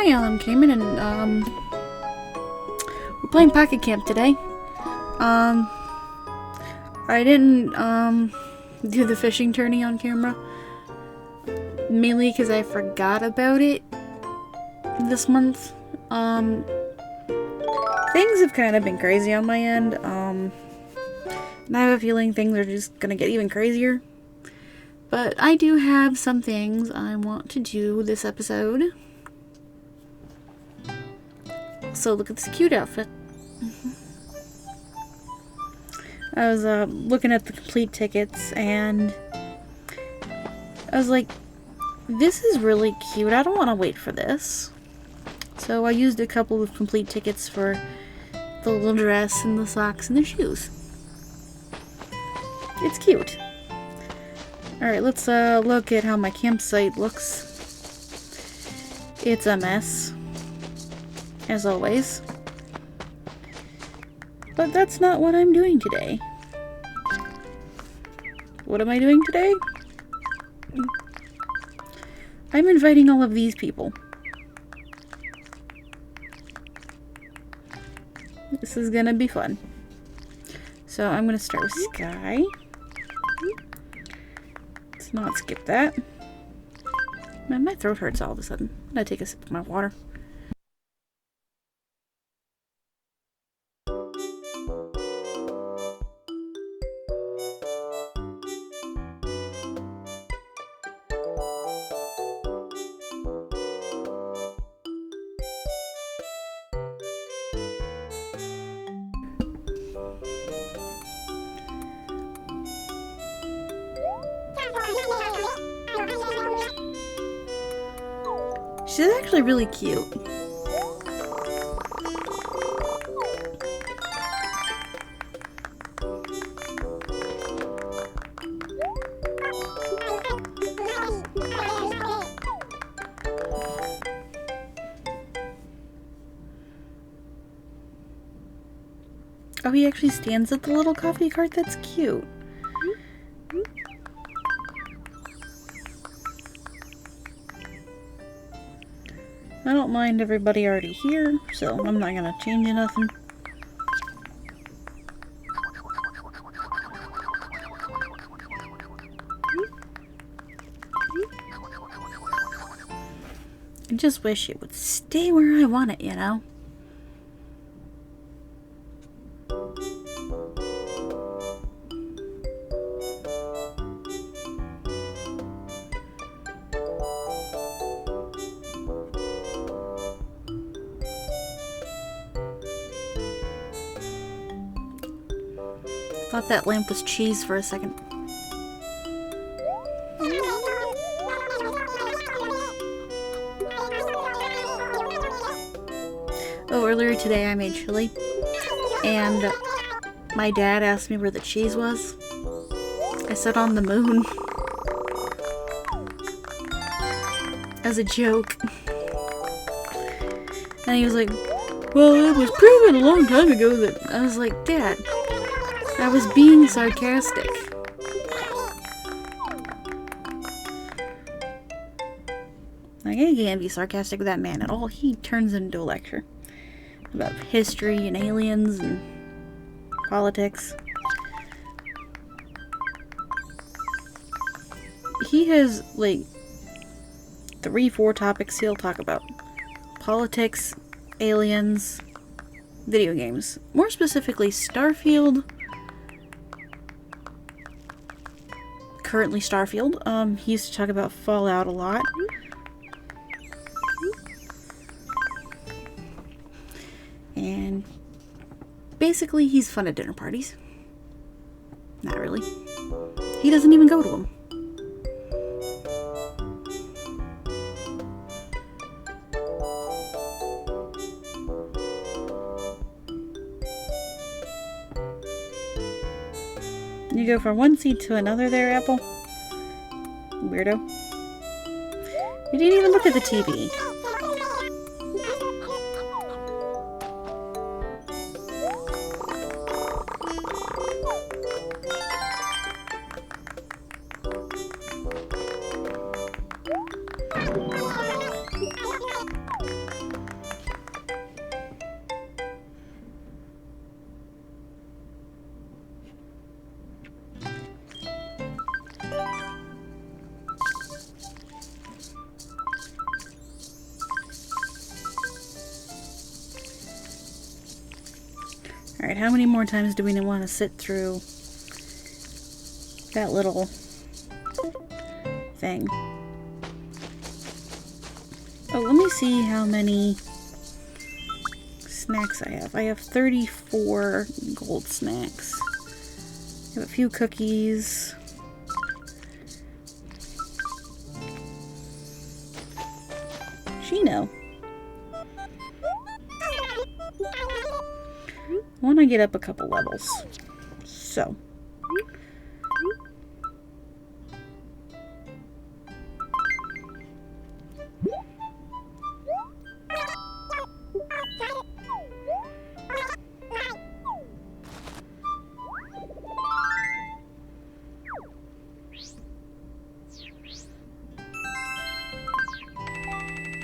Hi, I'm Cayman, and we're playing Pocket Camp today. I didn't do the fishing tourney on camera, mainly because I forgot about it this month. Things have kind of been crazy on my end, and I have a feeling things are just gonna get even crazier. But I do have some things I want to do this episode. So look at this cute outfit. I was looking at the complete tickets and I was like, this is really cute. I don't want to wait for this. So I used a couple of complete tickets for the little dress and the socks and the shoes. It's cute. Alright, let's look at how my campsite looks. It's a mess, as always. But that's not what I'm doing today. What am I doing today? I'm inviting all of these people. This is gonna be fun. So I'm gonna start with Sky. Let's not skip that. Man, my throat hurts all of a sudden. I'm gonna take a sip of my water. She's actually really cute. Oh, he actually stands at the little coffee cart? That's cute. I don't mind everybody already here, so I'm not gonna change nothing. I just wish it would stay where I want it, you know? Thought that lamp was cheese for a second. Oh, earlier today I made chili, and my dad asked me where the cheese was. I said on the moon. As a joke. And he was like, well, it was proven a long time ago that... I was like, Dad, I was being sarcastic. Like, I can't be sarcastic with that man at all. He turns into a lecture about history and aliens and politics. He has, like, 3-4 topics he'll talk about. Politics, aliens, video games. More specifically, Starfield. Currently Starfield. He used to talk about Fallout a lot. And basically he's fun at dinner parties. Not really. He doesn't even go to them. You go from one seat to another there, Apple? Weirdo. You didn't even look at the TV. Alright, how many more times do we want to sit through that little thing? Oh, let me see how many snacks I have. I have 34 gold snacks. I have a few cookies. Chino. I want to get up a couple levels. So.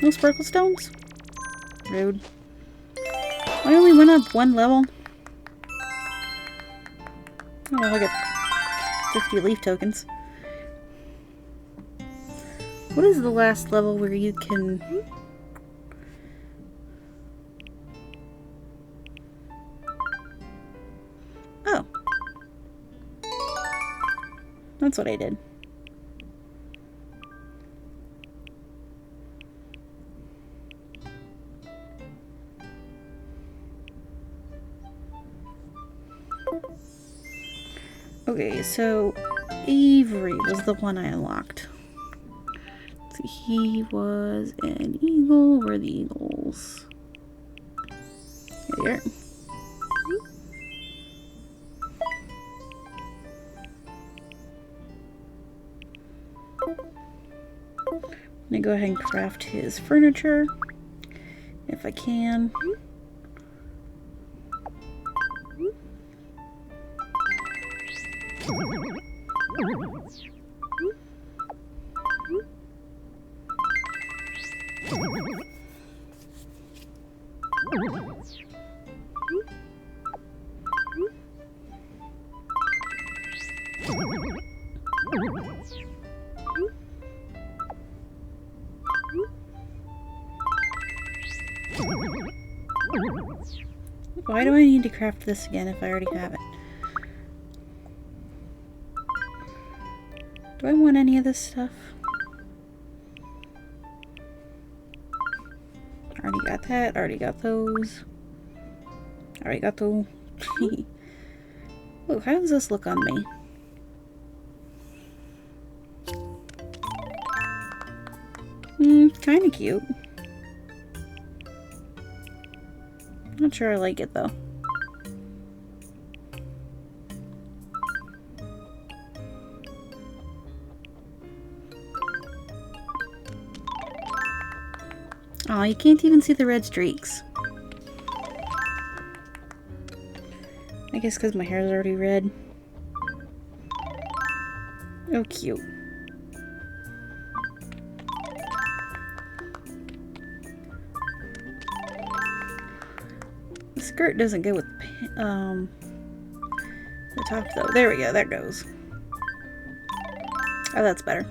No sparkle stones? Rude. I only went up one level. Oh, I got 50 leaf tokens. What is the last level where you can... Oh. That's what I did. Okay, so Avery was the one I unlocked. Let's see, he was an eagle. Where are the eagles? Here. I'm gonna go ahead and craft his furniture if I can. Why do I need to craft this again if I already have it? Do I want any of this stuff? Already got that, already got those. Already got those. Oh, how does this look on me? Kinda cute. Not sure I like it though. Oh, you can't even see the red streaks. I guess because my hair is already red. Oh, cute. The skirt doesn't go with the top though. There we go. That goes. Oh, that's better.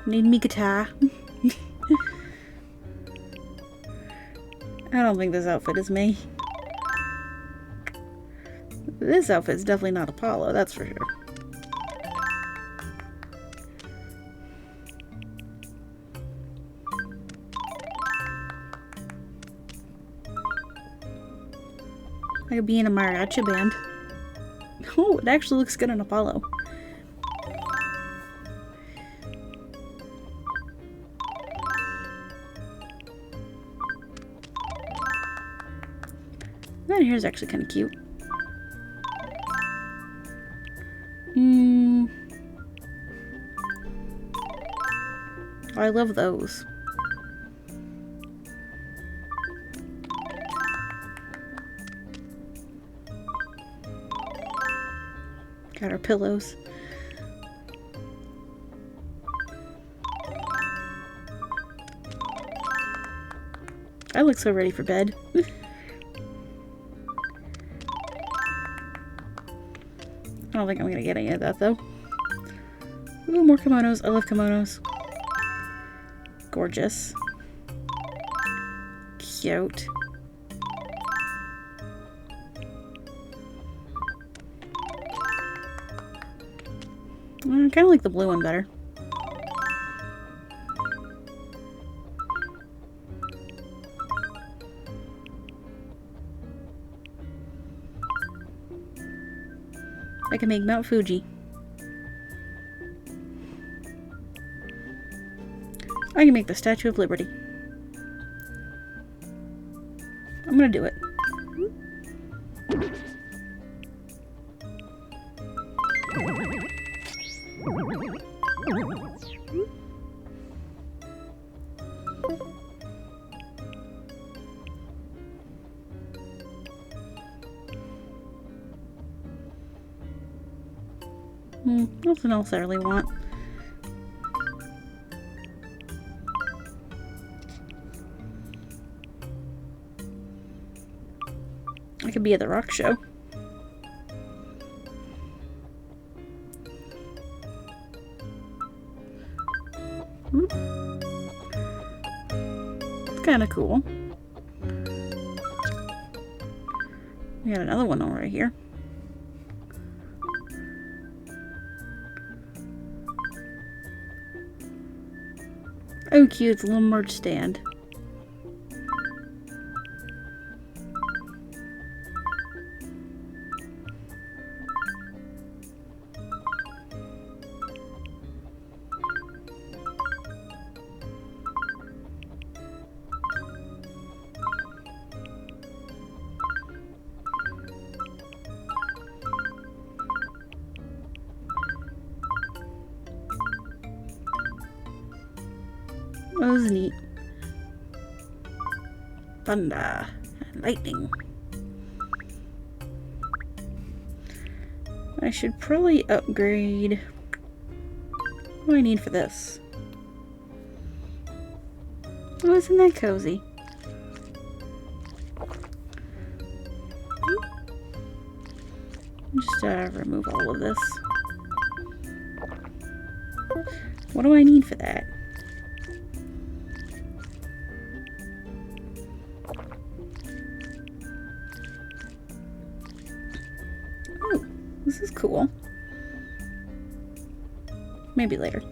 Need me guitar. I don't think this outfit is me. This outfit's definitely not Apollo, that's for sure. I could be in a mariachi band. Oh, it actually looks good on Apollo. That hair is actually kind of cute. Oh, I love those. Got our pillows. I look so ready for bed. I don't think I'm gonna get any of that though. Ooh, more kimonos. I love kimonos. Gorgeous. Cute. I kind of like the blue one better. I can make Mount Fuji. I can make the Statue of Liberty. I'm gonna do it. Nothing else I really want. I could be at the rock show. It's kind of cool. We got another one over here. Oh, cute. It's a little merch stand. That was neat. Thunder. Lightning. I should probably upgrade. What do I need for this? Oh, isn't that cozy? Just remove all of this. What do I need for that? This is cool. Maybe later.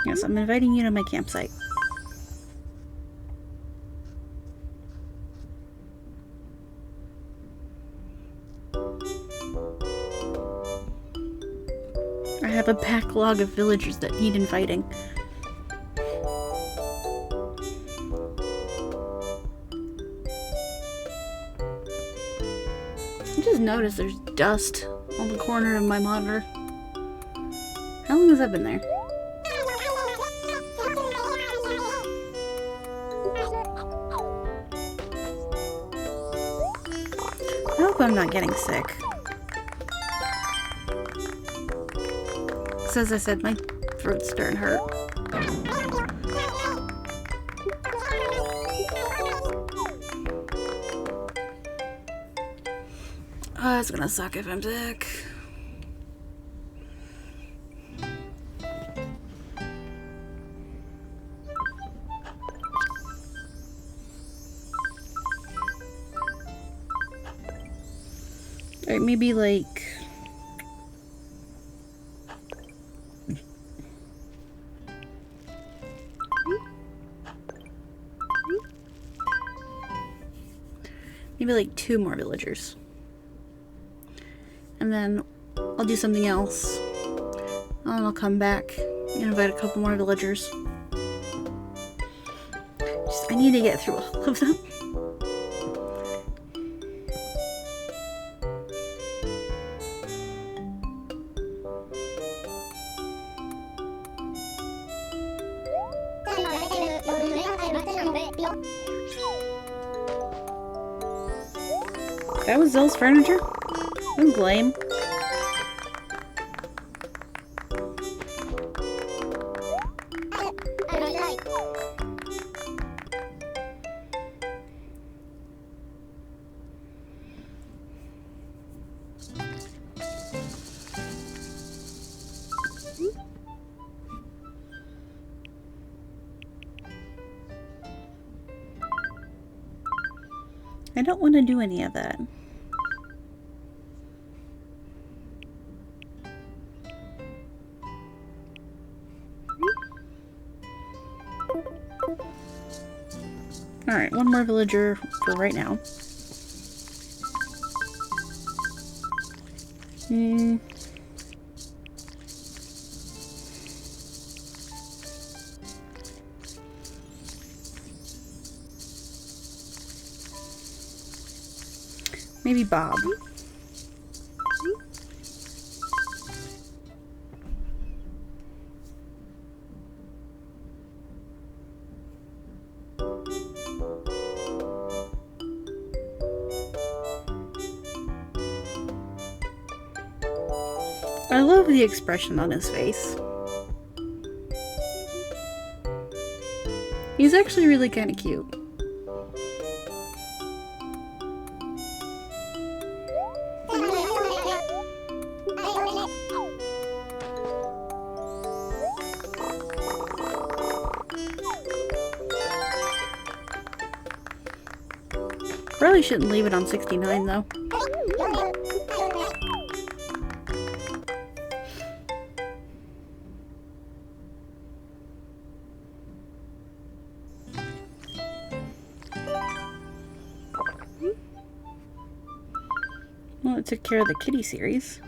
Yes, I'm inviting you to my campsite. I have a backlog of villagers that need inviting. I just noticed there's dust on the corner of my monitor. How long has that been there? I hope I'm not getting sick. As I said, my throat's starting to hurt. Oh, it's gonna suck if I'm sick. Alright, maybe like... maybe like 2 more villagers. And then I'll do something else. And I'll come back and invite a couple more villagers. I need to get through all of them. That was Zill's furniture? That was lame. I don't want to do any of that. Alright, one more villager for right now. Maybe Bob. I love the expression on his face. He's actually really kind of cute. Probably shouldn't leave it on 69 though. Well, it took care of the kitty series.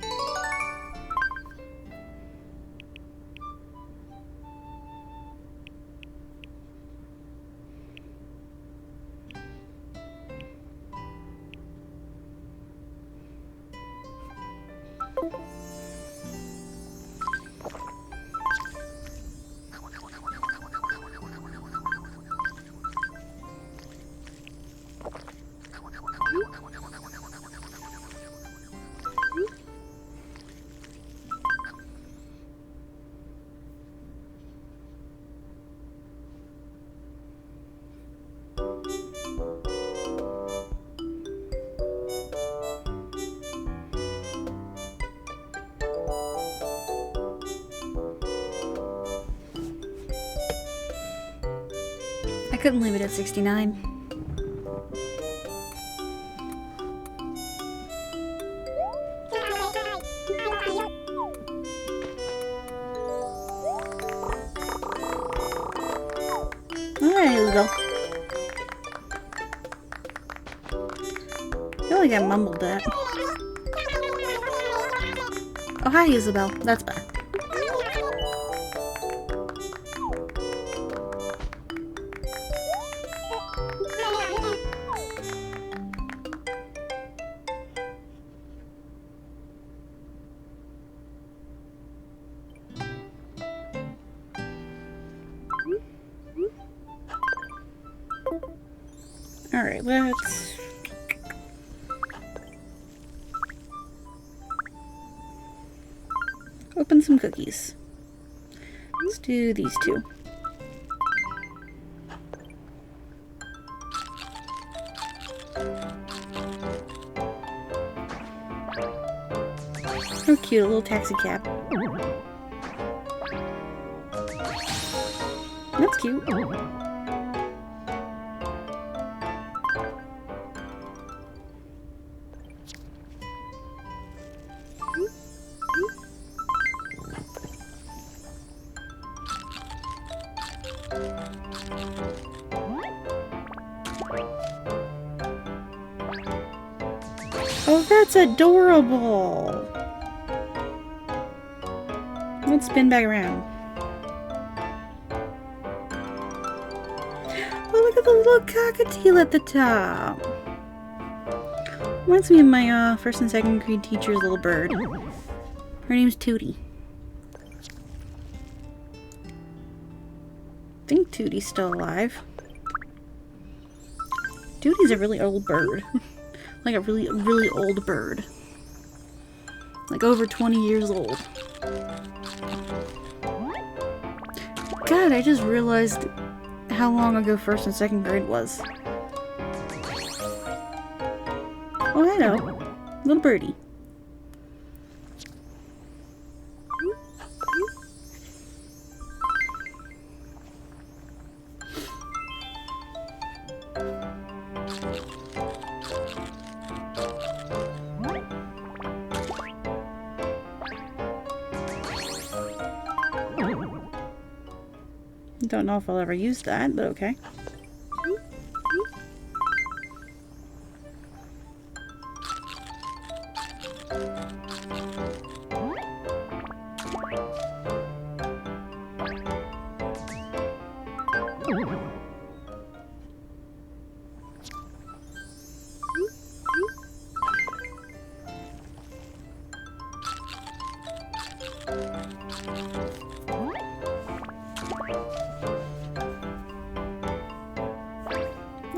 I couldn't leave it at 69. Alright, Isabel. I feel like I mumbled that. Oh, hi, Isabel. That's better. Alright, let's... open some cookies. Let's do these two. Oh, cute, a little taxi cab. That's cute. Oh, that's adorable! Let's spin back around. Oh, look at the little cockatiel at the top! Reminds me of my first and second grade teacher's little bird. Her name's Tootie. I think Tootie's still alive. Tootie's a really old bird. Like a really old bird. Like over 20 years old. God, I just realized how long ago first and second grade was. Oh, I know. Little birdie. Don't know if I'll ever use that, but okay.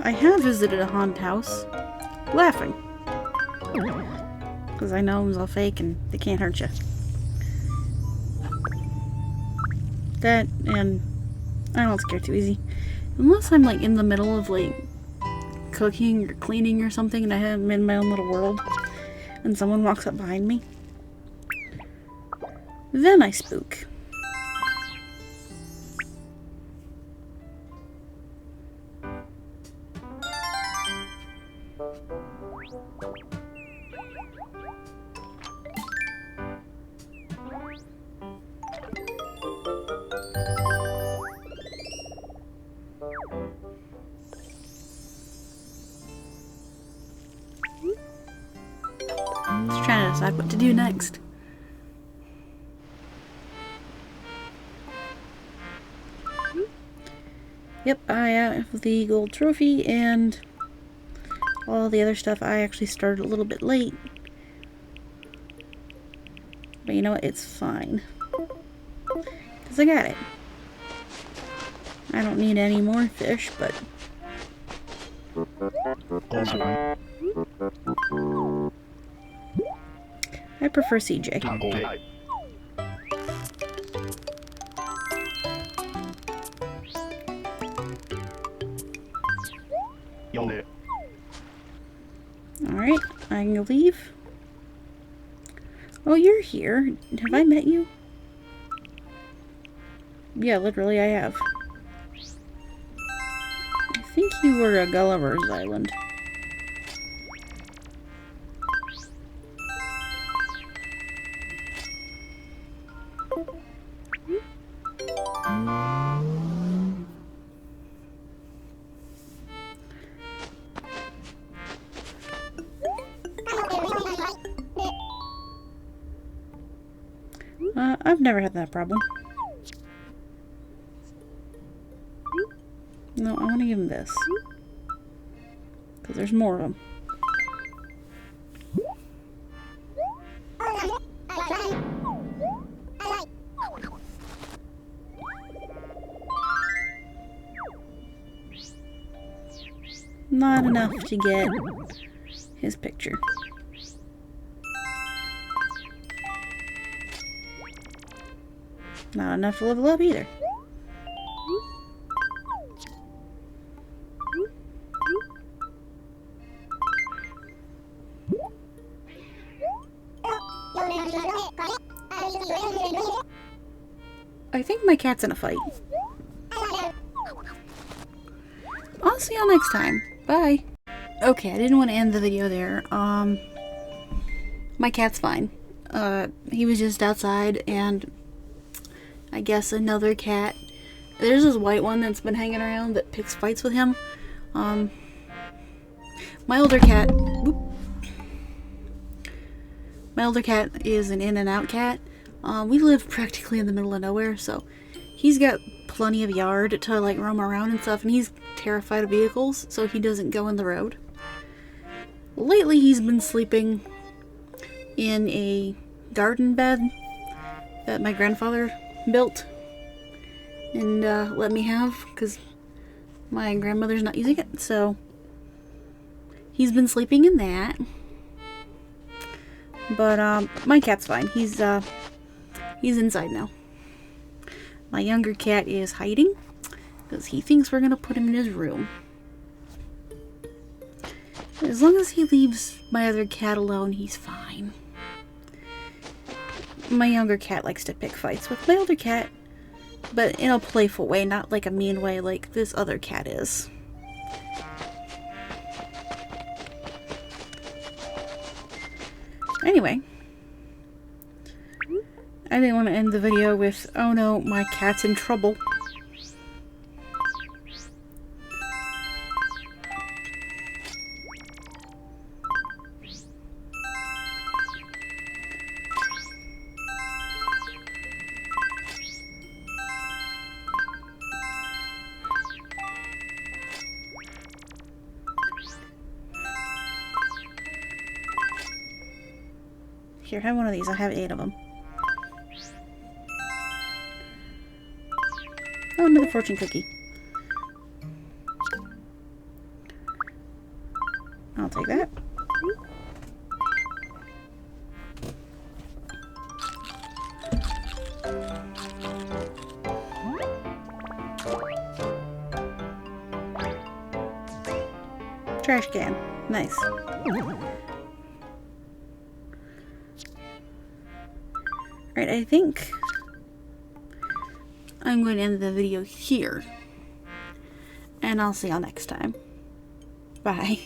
I have visited a haunted house, laughing. Because I know it's all fake and they can't hurt you. That, and I don't scare too easy. Unless I'm like in the middle of like cooking or cleaning or something and I'm in my own little world and someone walks up behind me. Then I spook. Just trying to decide what to do next. Yep, I have the gold trophy and all the other stuff. I actually started a little bit late. But you know what? It's fine. Because I got it. I don't need any more fish, but... I prefer CJ. Alright, I can leave. Oh, you're here. Have I met you? Yeah, literally I have. I think you were a Gulliver's Island. I've never had that problem. No, I want to give him this. Because there's more of them. Not enough to get his picture. Not enough to level up either. I think my cat's in a fight. I'll see y'all next time. Bye. Okay, I didn't want to end the video there. My cat's fine. He was just outside and I guess another cat. There's this white one that's been hanging around that picks fights with him. My older cat... Whoop. My older cat is an in and out cat. We live practically in the middle of nowhere, so he's got plenty of yard to like roam around and stuff, and he's terrified of vehicles, so he doesn't go in the road. Lately he's been sleeping in a garden bed that my grandfather built and let me have because my grandmother's not using it, so he's been sleeping in that. But my cat's fine. He's inside now. My younger cat is hiding because he thinks we're gonna put him in his room. As long as he leaves my other cat alone, he's fine. My younger cat likes to pick fights with my older cat, but in a playful way, not like a mean way like this other cat is. Anyway, I didn't want to end the video with, oh no, my cat's in trouble. Here, have one of these. I have 8 of them. Oh, another fortune cookie. I'll take that. Trash can. Nice. Alright, I think I'm going to end the video here. And I'll see y'all next time. Bye.